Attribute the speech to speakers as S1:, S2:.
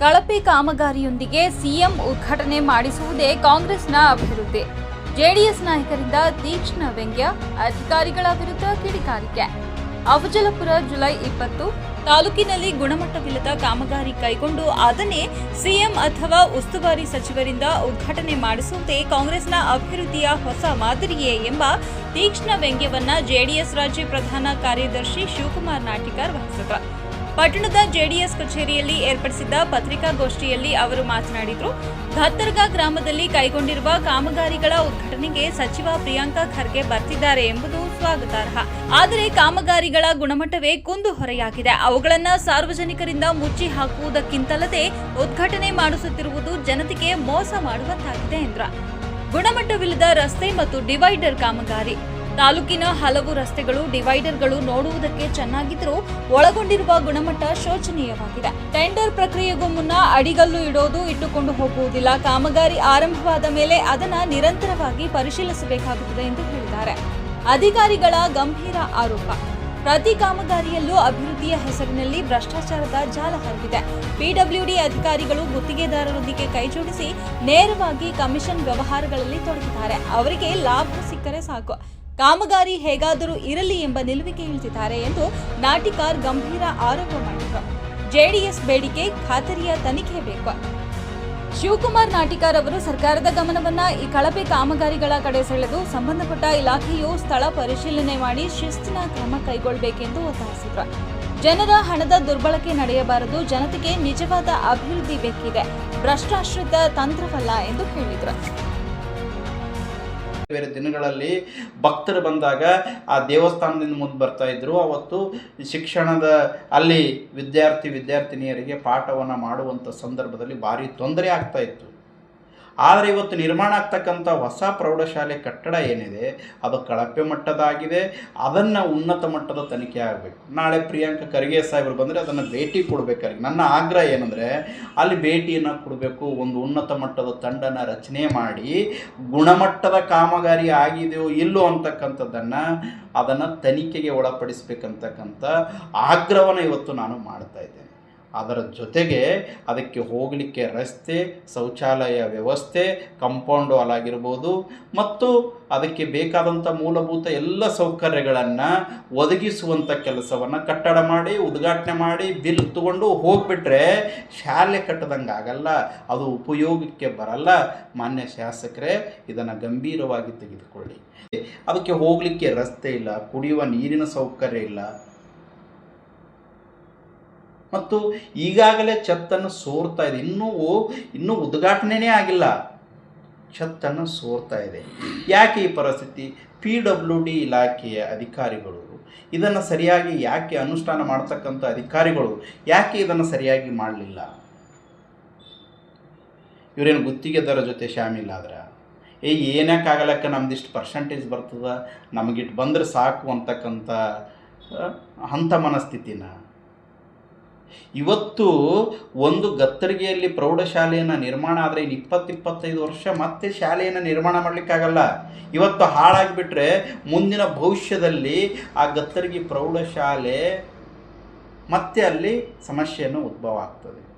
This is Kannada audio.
S1: ಕಳಪೆ ಕಾಮಗಾರಿಯೊಂದಿಗೆ ಸಿಎಂ ಉದ್ಘಾಟನೆ ಮಾಡಿಸುವುದೇ ಕಾಂಗ್ರೆಸ್ನ ಅಭಿವೃದ್ಧಿ. ಜೆಡಿಎಸ್ ನಾಯಕರಿಂದ ತೀಕ್ಷ್ಣ ವ್ಯಂಗ್ಯ, ಅಧಿಕಾರಿಗಳ ವಿರುದ್ಧ ಕಿಡಿಕಾರಿಕೆ. ಅಫಜಲಪುರ ಜುಲೈ 20 ತಾಲೂಕಿನಲ್ಲಿ ಗುಣಮಟ್ಟವಿಲ್ಲದ ಕಾಮಗಾರಿ ಕೈಗೊಂಡು ಅದನ್ನೇ ಸಿಎಂ ಅಥವಾ ಉಸ್ತುವಾರಿ ಸಚಿವರಿಂದ ಉದ್ಘಾಟನೆ ಮಾಡಿಸುವುದೇ ಕಾಂಗ್ರೆಸ್ನ ಅಭಿವೃದ್ಧಿಯ ಹೊಸ ಮಾದರಿಯೇ ಎಂಬ ತೀಕ್ಷ್ಣ ವ್ಯಂಗ್ಯವನ್ನ ಜೆಡಿಎಸ್ ರಾಜ್ಯ ಪ್ರಧಾನ ಕಾರ್ಯದರ್ಶಿ ಶಿವಕುಮಾರ್ ನಾಟಿಕರ್ ವಹಿಸಿದರು. ಪಟ್ಟಣದ ಜೆಡಿಎಸ್ ಕಚೇರಿಯಲ್ಲಿ ಏರ್ಪಡಿಸಿದ್ದ ಪತ್ರಿಕಾಗೋಷ್ಠಿಯಲ್ಲಿ ಅವರು ಮಾತನಾಡಿದರು. ಘತ್ತರ್ಗಾ ಗ್ರಾಮದಲ್ಲಿ ಕೈಗೊಂಡಿರುವ ಕಾಮಗಾರಿಗಳ ಉದ್ಘಾಟನೆಗೆ ಸಚಿವ ಪ್ರಿಯಾಂಕ ಖರ್ಗೆ ಬರ್ತಿದ್ದಾರೆ ಎಂಬುದು ಸ್ವಾಗತಾರ್ಹ. ಆದರೆ ಕಾಮಗಾರಿಗಳ ಗುಣಮಟ್ಟವೇ ಕುಂದು ಹೊರೆಯಾಗಿದೆ. ಅವುಗಳನ್ನು ಸಾರ್ವಜನಿಕರಿಂದ ಮುಚ್ಚಿ ಹಾಕುವುದಕ್ಕಿಂತಲ್ಲದೆ ಉದ್ಘಾಟನೆ ಮಾಡಿಸುತ್ತಿರುವುದು ಜನತೆಗೆ ಮೋಸ ಮಾಡುವಂತಾಗಿದೆ ಎಂದರು. ಗುಣಮಟ್ಟವಿಲ್ಲದ ರಸ್ತೆ ಮತ್ತು ಡಿವೈಡರ್ ಕಾಮಗಾರಿ. ತಾಲೂಕಿನ ಹಲವು ರಸ್ತೆಗಳು, ಡಿವೈಡರ್ಗಳು ನೋಡುವುದಕ್ಕೆ ಚೆನ್ನಾಗಿದ್ದರೂ ಒಳಗೊಂಡಿರುವ ಗುಣಮಟ್ಟ ಶೋಚನೀಯವಾಗಿದೆ. ಟೆಂಡರ್ ಪ್ರಕ್ರಿಯೆಗೂ ಮುನ್ನ ಅಡಿಗಲ್ಲು ಇಟ್ಟುಕೊಂಡು ಹೋಗುವುದಿಲ್ಲ. ಕಾಮಗಾರಿ ಆರಂಭವಾದ ಮೇಲೆ ಅದನ್ನು ನಿರಂತರವಾಗಿ ಪರಿಶೀಲಿಸಬೇಕಾಗುತ್ತದೆ ಎಂದು ಹೇಳಿದ್ದಾರೆ. ಅಧಿಕಾರಿಗಳ ಗಂಭೀರ ಆರೋಪ. ಪ್ರತಿ ಕಾಮಗಾರಿಯಲ್ಲೂ ಅಭಿವೃದ್ಧಿಯ ಹೆಸರಿನಲ್ಲಿ ಭ್ರಷ್ಟಾಚಾರದ ಜಾಲ ಹರಡಿದೆ. ಪಿಡಬ್ಲ್ಯೂಡಿ ಅಧಿಕಾರಿಗಳು ಗುತ್ತಿಗೆದಾರರೊಂದಿಗೆ ಕೈಜೋಡಿಸಿ ನೇರವಾಗಿ ಕಮಿಷನ್ ವ್ಯವಹಾರಗಳಲ್ಲಿ ತೊಡಗಿದ್ದಾರೆ. ಅವರಿಗೆ ಲಾಭ ಸಿಕ್ಕರೆ ಸಾಕು, ಕಾಮಗಾರಿ ಹೇಗಾದರೂ ಇರಲಿ ಎಂಬ ನಿಲುವಿಗೆ ಇಳಿದಿದ್ದಾರೆ ಎಂದು ನಾಟಿಕಾರ್ ಗಂಭೀರ ಆರೋಪ ಮಾಡಿದರು. ಜೆಡಿಎಸ್ ಬೇಡಿಕೆ ಖಾತರಿಯ ತನಿಖೆ ಬೇಕು. ಶಿವಕುಮಾರ್ ನಾಟಿಕಾರ್ ಅವರು ಸರ್ಕಾರದ ಗಮನವನ್ನ ಈ ಕಳಪೆ ಕಾಮಗಾರಿಗಳ ಕಡೆ ಸೆಳೆದು ಸಂಬಂಧಪಟ್ಟ ಇಲಾಖೆಯು ಸ್ಥಳ ಪರಿಶೀಲನೆ ಮಾಡಿ ಶಿಸ್ತಿನ ಕ್ರಮ ಕೈಗೊಳ್ಳಬೇಕೆಂದು ಒತ್ತಾಯಿಸಿದರು. ಜನರ ಹಣದ ದುರ್ಬಳಕೆ ನಡೆಯಬಾರದು. ಜನತೆಗೆ ನಿಜವಾದ ಅಭಿವೃದ್ಧಿ ಬೇಕಿದೆ, ಭ್ರಷ್ಟಾಶ್ರಿತ ತಂತ್ರವಲ್ಲ ಎಂದು ಹೇಳಿದರು.
S2: ಬೇರೆ ದಿನಗಳಲ್ಲಿ ಭಕ್ತರು ಬಂದಾಗ ಆ ದೇವಸ್ಥಾನದಿಂದ ಮುಂದೆ ಬರ್ತಾ ಇದ್ರು. ಅವತ್ತು ಶಿಕ್ಷಣದ ಅಲ್ಲಿ ವಿದ್ಯಾರ್ಥಿನಿಯರಿಗೆ ಪಾಠವನ್ನು ಮಾಡುವಂಥ ಸಂದರ್ಭದಲ್ಲಿ ಭಾರಿ ತೊಂದರೆ ಆಗ್ತಾ ಇತ್ತು. ಆದರೆ ಇವತ್ತು ನಿರ್ಮಾಣ ಆಗ್ತಕ್ಕಂಥ ಹೊಸ ಪ್ರೌಢಶಾಲೆ ಕಟ್ಟಡ ಏನಿದೆ ಅದು ಕಳಪೆ ಮಟ್ಟದಾಗಿದೆ. ಅದನ್ನು ಉನ್ನತ ಮಟ್ಟದ ತನಿಖೆ ಆಗಬೇಕು. ನಾಳೆ ಪ್ರಿಯಾಂಕ ಖರ್ಗೆ ಸಾಹೇಬರು ಬಂದರೆ ಅದನ್ನು ಭೇಟಿ ಕೊಡಬೇಕಾಗಿ ನನ್ನ ಆಗ್ರಹ ಏನಂದರೆ ಅಲ್ಲಿ ಭೇಟಿಯನ್ನು ಕೊಡಬೇಕು. ಒಂದು ಉನ್ನತ ಮಟ್ಟದ ತಂಡನ ರಚನೆ ಮಾಡಿ ಗುಣಮಟ್ಟದ ಕಾಮಗಾರಿ ಆಗಿದೆಯೋ ಇಲ್ಲೋ ಅಂತಕ್ಕಂಥದ್ದನ್ನು ಅದನ್ನು ತನಿಖೆಗೆ ಒಳಪಡಿಸಬೇಕಂತಕ್ಕಂಥ ಆಗ್ರಹವನ್ನು ಇವತ್ತು ನಾನು ಮಾಡ್ತಾ ಇದ್ದೇನೆ. ಅದರ ಜೊತೆಗೆ ಅದಕ್ಕೆ ಹೋಗಲಿಕ್ಕೆ ರಸ್ತೆ, ಶೌಚಾಲಯ ವ್ಯವಸ್ಥೆ, ಕಾಂಪೌಂಡ್ ವಾಲ್ ಆಗಿರ್ಬೋದು ಮತ್ತು ಅದಕ್ಕೆ ಬೇಕಾದಂಥ ಮೂಲಭೂತ ಎಲ್ಲ ಸೌಕರ್ಯಗಳನ್ನು ಒದಗಿಸುವಂಥ ಕೆಲಸವನ್ನು ಕಟ್ಟಡ ಮಾಡಿ ಉದ್ಘಾಟನೆ ಮಾಡಿ ಬಿಲ್ ತಗೊಂಡು ಹೋಗಿಬಿಟ್ರೆ ಶಾಲೆ ಕಟ್ಟದಂಗೆ ಆಗಲ್ಲ, ಅದು ಉಪಯೋಗಕ್ಕೆ ಬರಲ್ಲ. ಮಾನ್ಯ ಶಾಸಕರೇ, ಇದನ್ನು ಗಂಭೀರವಾಗಿ ತೆಗೆದುಕೊಳ್ಳಿ. ಅದಕ್ಕೆ ಹೋಗಲಿಕ್ಕೆ ರಸ್ತೆ ಇಲ್ಲ, ಕುಡಿಯುವ ನೀರಿನ ಸೌಕರ್ಯ ಇಲ್ಲ ಮತ್ತು ಈಗಾಗಲೇ ಛತ್ತನ್ನು ಸೋರ್ತಾ ಇದೆ. ಇನ್ನೂ ಉದ್ಘಾಟನೆಯೇ ಆಗಿಲ್ಲ, ಛತ್ತನ್ನು ಸೋರ್ತಾ ಇದೆ. ಯಾಕೆ ಈ ಪರಿಸ್ಥಿತಿ? PWD ಇಲಾಖೆಯ ಅಧಿಕಾರಿಗಳು ಇದನ್ನು ಸರಿಯಾಗಿ ಯಾಕೆ ಅನುಷ್ಠಾನ ಮಾಡ್ತಕ್ಕಂಥ ಅಧಿಕಾರಿಗಳು ಯಾಕೆ ಇದನ್ನು ಸರಿಯಾಗಿ ಮಾಡಲಿಲ್ಲ? ಇವರೇನು ಗುತ್ತಿಗೆದಾರ ಜೊತೆ ಶಾಮೀಲಾದ್ರ ಏನಕ್ಕಾಗಲಕ್ಕ ನಮ್ದಿಷ್ಟು ಪರ್ಸೆಂಟೇಜ್ ಬರ್ತದ, ನಮಗಿಟ್ಟು ಬಂದರೆ ಸಾಕು ಅಂತಕ್ಕಂಥ ಅಂಥ ಮನಸ್ಥಿತಿನ ಇವತ್ತು ಒಂದು ಗತ್ತರಿಗೆಯಲ್ಲಿ ಪ್ರೌಢಶಾಲೆಯನ್ನು ನಿರ್ಮಾಣ ಆದರೆ ಇನ್ನು 20-25 ವರ್ಷ ಮತ್ತೆ ಶಾಲೆಯನ್ನು ನಿರ್ಮಾಣ ಮಾಡಲಿಕ್ಕಾಗಲ್ಲ. ಇವತ್ತು ಹಾಳಾಗಿಬಿಟ್ರೆ ಮುಂದಿನ ಭವಿಷ್ಯದಲ್ಲಿ ಆ ಗತ್ತರಿಗಿ ಪ್ರೌಢಶಾಲೆ ಮತ್ತೆ ಅಲ್ಲಿ ಸಮಸ್ಯೆಯನ್ನು ಉದ್ಭವ ಆಗ್ತದೆ.